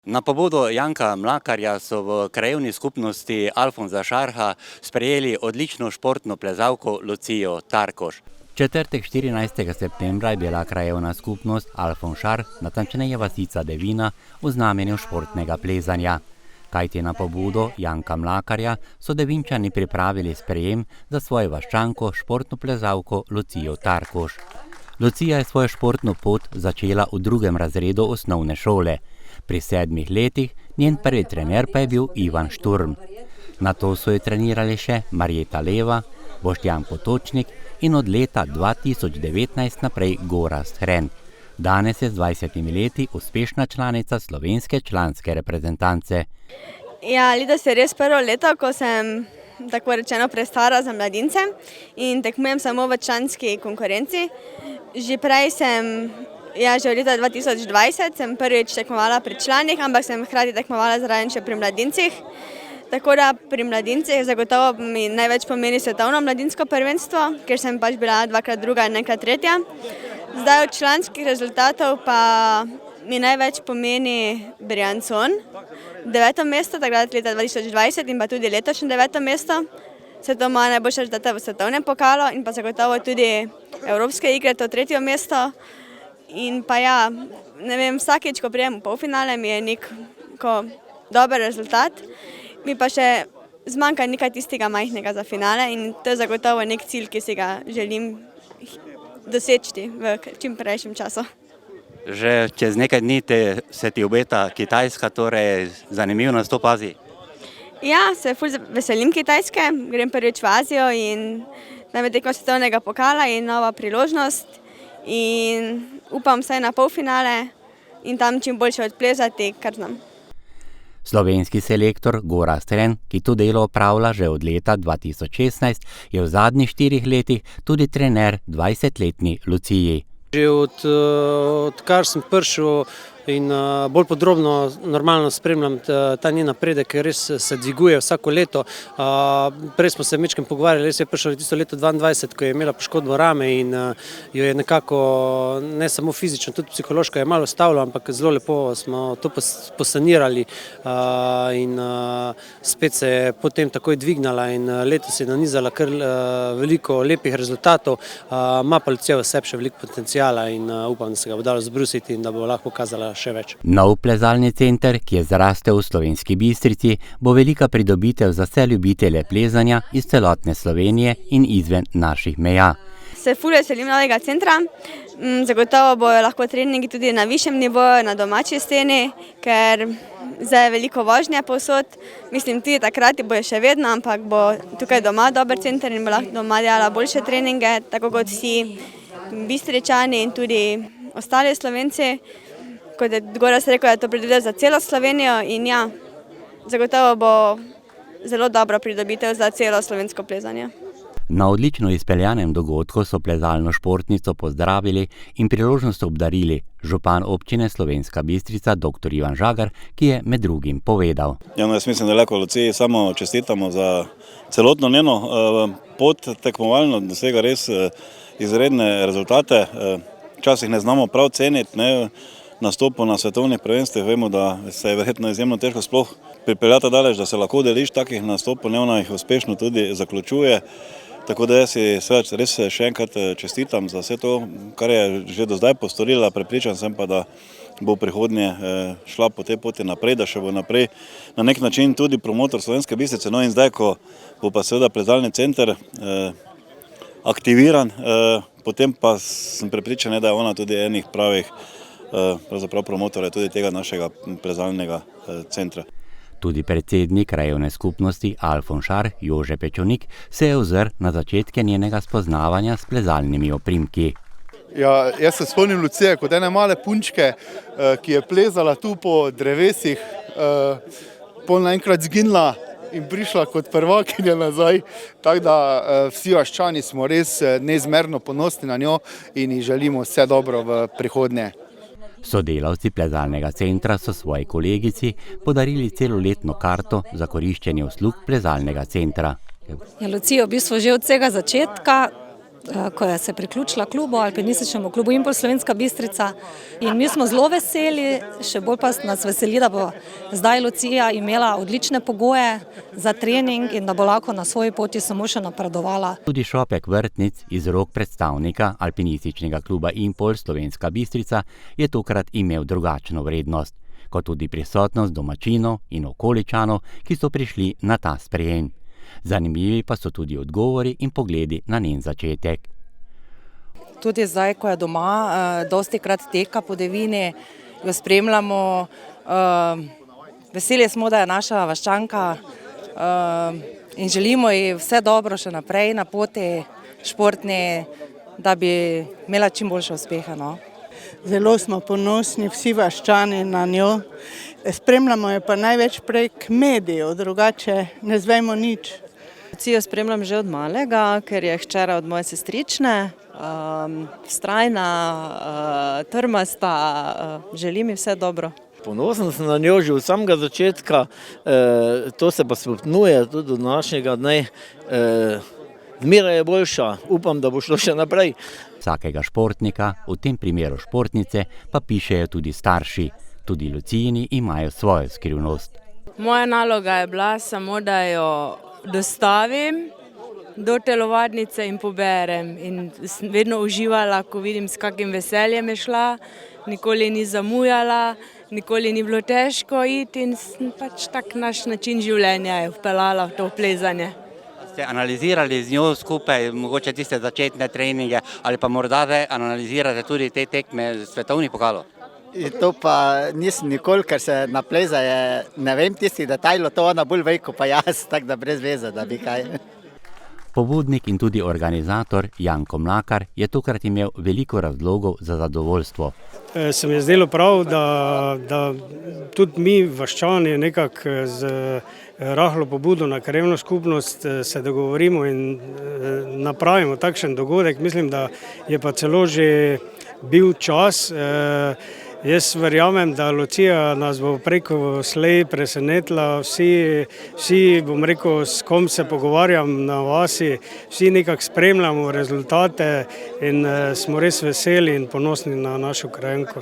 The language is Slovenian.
Na pobudo Janka Mlakarja so v krajevni skupnosti Alfonza Šarha sprejeli odlično športno plezalko Lucijo Tarkoš. Četrtek 14. septembra je bila krajevna skupnost Alfonz Šarh, natančneje vasica Devina, v znamenju športnega plezanja. Kajti na pobudo Janka Mlakarja so Devinčani pripravili sprejem za svojo vaščanko, športno plezalko Lucijo Tarkoš. Lucija je svojo športno pot začela v 2. razredu osnovne šole. Pri 7 letih njen prvi trener pa je bil Ivan Šturm. Nato so jo trenirali še Marjeta Leva, Boštjan Potočnik in od leta 2019 naprej Gorazd Hren. Danes je z 20 leti uspešna članica slovenske članske reprezentance. Ja, letos je res prvo leto, ko sem tako rečeno prestara za mladince in tekmujem samo v članski konkurenci. Že prej že v leta 2020 sem prvič tekmovala pri članih, ampak sem hkrati tekmovala zraven še pri mladincih. Tako da pri mladincih zagotovo mi največ pomeni svetovno mladinsko prvenstvo, ker sem pač bila 2-krat druga in 1-krat tretja. Zdaj od članskih rezultatov pa mi največ pomeni Briançon, 9. mesto, takrat leta 2020 in pa tudi letošnje 9. mesto. Se to moja najboljša rezultata v svetovnem pokalu in pa zagotovo tudi evropske igre, to 3. mesto. In pa ja, ne vem, vsakeč, ko prijem v polfinale, mi je neko dober rezultat. Mi pa še zmanjka nekaj tistega majhnega za finale in to je zagotovo nek cilj, ki si ga želim doseči v čim prejšnjem času. Že čez nekaj dni se ti obeta Kitajska, torej zanimiv nastop v Aziji. Ja, se ful veselim Kitajske, grem prvič v Azijo in nam je tekma svetovnega pokala in nova priložnost in upam vsaj na polfinale in tam čim boljše odplezati, kar znam. Slovenski selektor Gorazd Hren, ki to delo opravlja že od leta 2016, je v zadnjih 4 letih tudi trener 20-letni Luciji. Že odkar sem prišel in bolj podrobno normalno spremljam ta njen napredek, ker res se dviguje vsako leto. Prej smo se večkrat pogovarjali, res je prišel tisto leto 2022, ko je imela poškodbo rame in jo je nekako ne samo fizično, tudi psihološko je malo stavilo, ampak zelo lepo smo to posanirali in spet se je potem takoj dvignala in letos je nanizala kar veliko lepih rezultatov. Ima pa Lucija v sebi še veliko potencijala in upam, da se ga bo dalo zbrusiti in da bo lahko pokazala še več. Nov plezalni center, ki je zrastel v Slovenski Bistrici, bo velika pridobitev za vse ljubitelje plezanja iz celotne Slovenije in izven naših meja. Se ful veselim novega centra, zagotovo bojo lahko treningi tudi na višjem nivoju, na domači sceni, ker zdaj je veliko vožnje povsod. Mislim, tudi takrat bojo še vedno, ampak bo tukaj doma dober center in bo lahko doma delala boljše treninge, tako kot vsi Bistričani in tudi ostali Slovenci. Kot je Gorazd rekel, da je to pridobitev za celo Slovenijo in ja, zagotovo bo zelo dobro pridobitev za celo slovensko plezanje. Na odlično izpeljanem dogodku so plezalno športnico pozdravili in priložnost obdarili župan občine Slovenska Bistrica dr. Ivan Žagar, ki je med drugim povedal. Jaz mislim, da lahko Luciji samo čestitamo za celotno njeno pot tekmovalno, dosega res izredne rezultate. Včasih ne znamo prav ceniti, nastopu na svetovnih prvenstvih, vemo, da se je verjetno izjemno težko sploh pripeljati daleč, da se lahko deliš takih nastopov, ona jih uspešno tudi zaključuje. Tako da jaz si res še enkrat čestitam za vse to, kar je že do zdaj postorila, prepričan sem pa, da bo v prihodnje šla po tej poti naprej, da še bo naprej na nek način tudi promotor Slovenske Bistrice. No in zdaj, ko bo pa seveda plezalni center aktiviran, potem pa sem prepričan, da je ona tudi enih pravih pravzaprav promotorja tudi tega našega plezalnega centra. Tudi predsednik krajevne skupnosti Alfonz Šarh, Jože Pečovnik, se je ozrl na začetke njenega spoznavanja s plezalnimi oprimki. Ja, jaz se spomnim Lucije kot ene male punčke, ki je plezala tu po drevesih, pol naenkrat zginila in prišla kot prvakinja nazaj. Tako da vsi vaščani smo res neizmerno ponosni na njo in ji želimo vse dobro v prihodnje. Sodelavci plezalnega centra so svoji kolegici podarili celoletno karto za koriščenje uslug plezalnega centra. Ja, Lucijo v bistvu že od vsega začetka ko je se priključila klubu, alpinističnemu klubu Impol Slovenska Bistrica. In mi smo zelo veseli, še bolj pa nas veseli, da bo zdaj Lucija imela odlične pogoje za trening in da bo lahko na svoji poti samo še napredovala. Tudi šopek vrtnic iz rok predstavnika alpinističnega kluba Impol Slovenska Bistrica je tokrat imel drugačno vrednost, kot tudi prisotnost domačinov in okoličanov, ki so prišli na ta sprejem. Zanimivi pa so tudi odgovori in pogledi na njen začetek. Tudi zdaj, ko je doma, dosti krat teka po Devini, jo spremljamo. Veseli smo, da je naša vaščanka in želimo ji vse dobro še naprej na poti športni, da bi imela čim boljše uspehe. No. Zelo smo ponosni, vsi vaščani na njo. Spremljamo jo pa največ prek medijev, drugače ne zvemo nič. Lucijo spremljam že od malega, ker je hčera od moje sestrične. Vztrajna, trmasta, želim ji vse dobro. Ponosen sem na njo že od samega začetka, to se pa stopnjuje tudi do današnjega dne. Zmeraj je boljša, upam, da bo šlo še naprej. Vsakega športnika, v tem primeru športnice, pa pišejo tudi starši. Tudi Lucijini imajo svojo skrivnost. Moja naloga je bila samo, da jo dostavim do telovadnice in poberem. In vedno uživala, ko vidim, s kakim veseljem je šla, nikoli ni zamujala, nikoli ni bilo težko iti in pač tak naš način življenja je vpeljala v to plezanje. Ste analizirali z njo skupaj mogoče tiste začetne treninge ali pa morda analizirate tudi te tekme svetovnih pokalov? To pa nisem nikoli, ker se na plezaje, ne vem tistih detajlov, to ona bolj ve, ko pa jaz, tako da brez veze, da bi kaj. Pobudnik in tudi organizator Janko Mlakar je tokrat imel veliko razlogov za zadovoljstvo. Se mi je zdelo prav, da tudi mi vaščani nekako z rahlo pobudo na krajevno skupnost se dogovorimo in napravimo takšen dogodek. Mislim, da je pa celo že bil čas. Jaz verjamem, da Lucija nas bo preko slej presenetila, vsi bom rekel, s kom se pogovarjam na vasi, vsi nekako spremljamo rezultate in smo res veseli in ponosni na našo krajenko.